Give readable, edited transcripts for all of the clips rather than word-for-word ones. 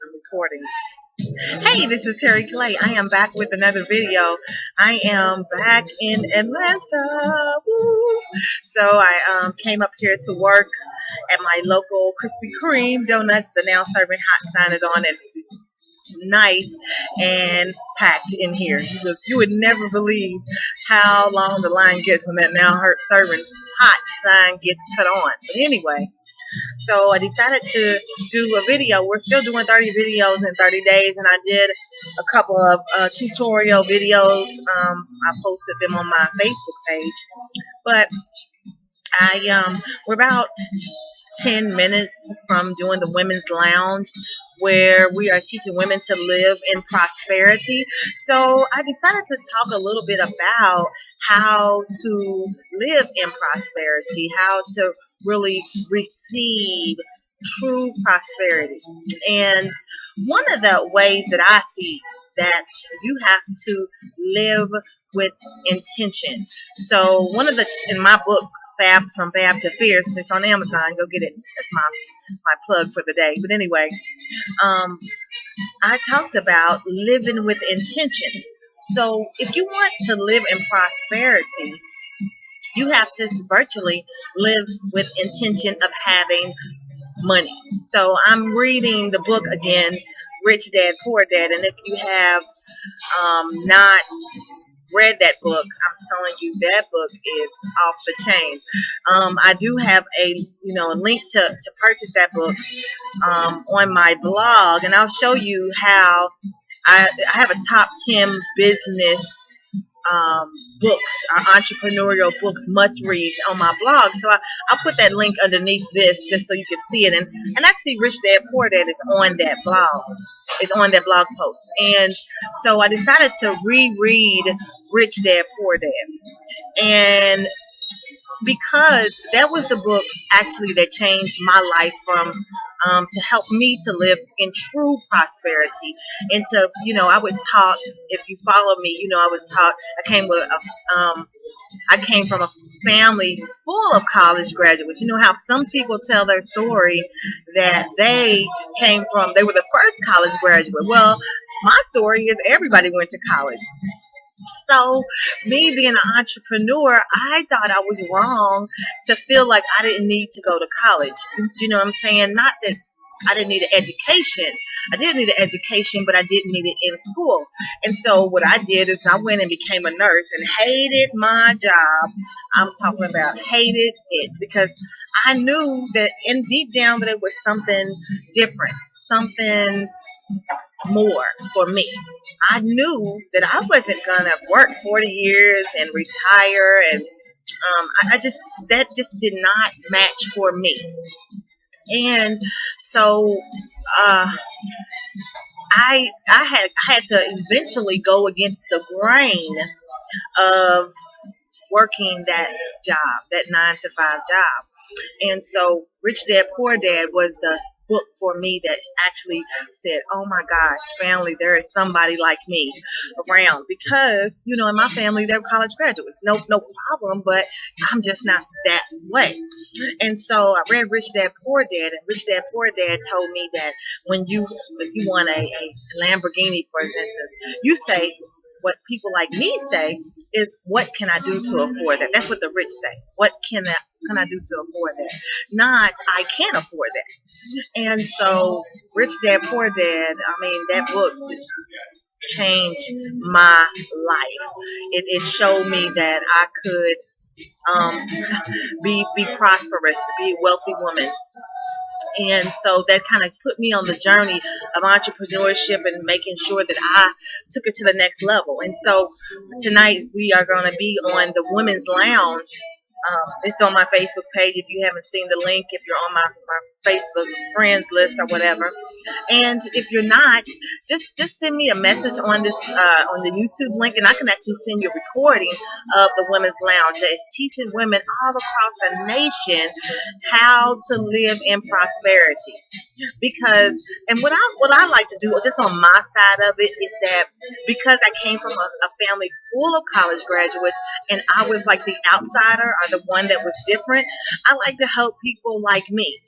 I'm recording. Hey, this is Terri Clay. I am back with another video. I am back in Atlanta. Woo. So I came up here to work at my local Krispy Kreme donuts. The now serving hot sign is on. It's nice and packed in here. You would never believe how long the line gets when that now serving hot sign gets put on. But anyway. So I decided to do a video. We're still doing 30 videos in 30 days, and I did a couple of tutorial videos. I posted them on my Facebook page. But we're about 10 minutes from doing the women's lounge, where we are teaching women to live in prosperity. So I decided to talk a little bit about how to live in prosperity, how to really receive true prosperity. And one of the ways that I see that you have to live with intention. So one of the, in my book, Fabs from Fab to Fierce, it's on Amazon. Go get it. That's my plug for the day. But anyway, I talked about living with intention. So if you want to live in prosperity, you have to virtually live with intention of having money. So I'm reading the book again, Rich Dad, Poor Dad. And if you have not read that book, I'm telling you, that book is off the chain. I do have a link to purchase that book on my blog, and I'll show you how I have a top 10 business books, entrepreneurial books, must read on my blog. So I'll put that link underneath this just so you can see it. And actually, Rich Dad Poor Dad is on that blog. It's on that blog post. And so I decided to reread Rich Dad Poor Dad. And because that was the book actually that changed my life from to help me to live in true prosperity. And to, I was taught, if you follow me, I was taught, I came from a family full of college graduates. You know how some people tell their story that they were the first college graduate. Well, my story is everybody went to college. So, me being an entrepreneur, I thought I was wrong to feel like I didn't need to go to college. You know what I'm saying? Not that I didn't need an education. I did need an education, but I didn't need it in school. And so what I did is I went and became a nurse and hated my job. I'm talking about hated it, because I knew that in deep down that it was something different, something more for me. I knew that I wasn't gonna work 40 years and retire, and that just did not match for me. And so I had to eventually go against the grain of working that job, that 9 to 5 job. And so Rich Dad Poor Dad was the book for me that actually said, oh my gosh, family, there is somebody like me around. Because, in my family, they're college graduates. No problem, but I'm just not that way. And so I read Rich Dad Poor Dad, and Rich Dad Poor Dad told me that if you want a Lamborghini, for instance, you say, what people like me say is, what can I do to afford that? That's what the rich say. What can I do to afford that? Not, I can't afford that. And so Rich Dad Poor Dad, that book just changed my life. It showed me that I could be prosperous, be a wealthy woman. And so that kind of put me on the journey of entrepreneurship and making sure that I took it to the next level. And so tonight we are going to be on the Women's Lounge. It's on my Facebook page if you haven't seen the link, if you're on my Facebook friends list or whatever. And if you're not, just send me a message on this on the YouTube link, and I can actually send you a recording of the Women's Lounge. It's teaching women all across the nation how to live in prosperity. Because, and what I like to do, just on my side of it, is that because I came from a family full of college graduates, and I was like the outsider or the one that was different, I like to help people like me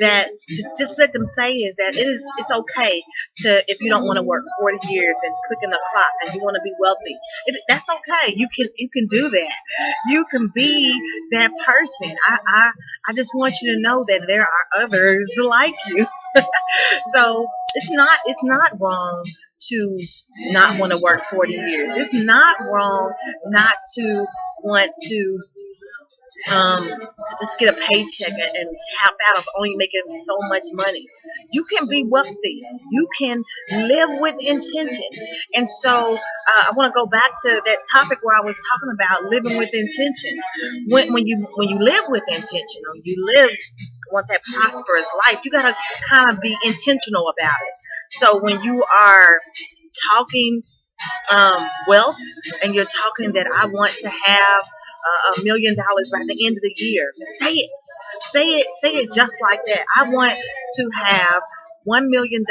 that to just let them say is that it's okay to, if you don't want to work 40 years and clicking the clock and you want to be wealthy, that's okay. You can do that. You can be that person. I just want you to know that there are others like you. So it's not wrong to not want to work 40 years. It's not wrong not to want to um, just get a paycheck and tap out of only making so much money. You can be wealthy. You can live with intention. And so I want to go back to that topic where I was talking about living with intention. When you live with intention, or you want that prosperous life, you got to kind of be intentional about it. So when you are talking wealth, and you're talking that I want to have $1 million by the end of the year, say it just like that. I want to have $1 million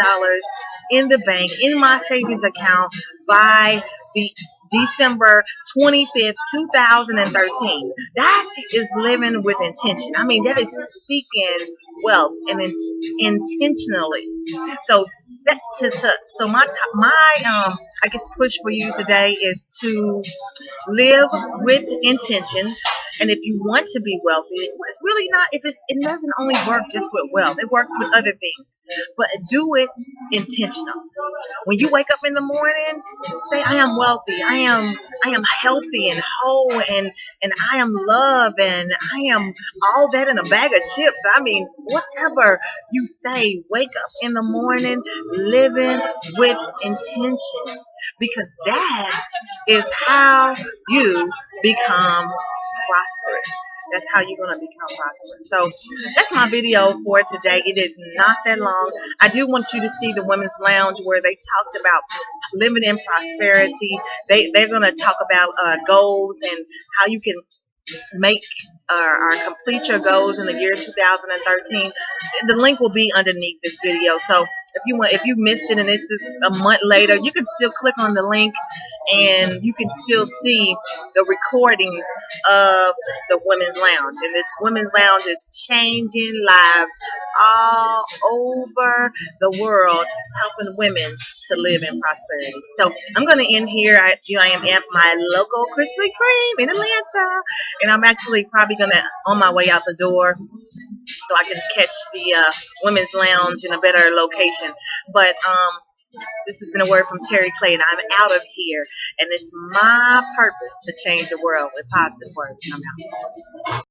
in the bank, in my savings account, by the December 25th, 2013. That is living with intention. I mean, that is speaking wealth and intentionally. So so my I guess push for you today is to live with intention. And if you want to be wealthy, it's really not. It doesn't only work just with wealth. It works with other things. But do it intentional. When you wake up in the morning, say, I am wealthy. I am healthy and whole, and I am love, and I am all that in a bag of chips. I mean, whatever you say, wake up in the morning living with intention, because that is how you become prosperous. That's how you're going to become prosperous. So that's my video for today. It is not that long. I do want you to see the Women's Lounge where they talked about living in prosperity. They're going to talk about goals and how you can make or complete your goals in the year 2013. The link will be underneath this video. So if you missed it and this is a month later, you can still click on the link and you can still see the recordings of the Women's Lounge. And this Women's Lounge is changing lives all over the world, helping women to live in prosperity. So I'm going to end here. I am at my local Krispy Kreme in Atlanta, and I'm actually probably going to, on my way out the door, so I can catch the Women's Lounge in a better location. But this has been a word from Terri Clay, and I'm out of here. And it's my purpose to change the world with positive words. And I'm out.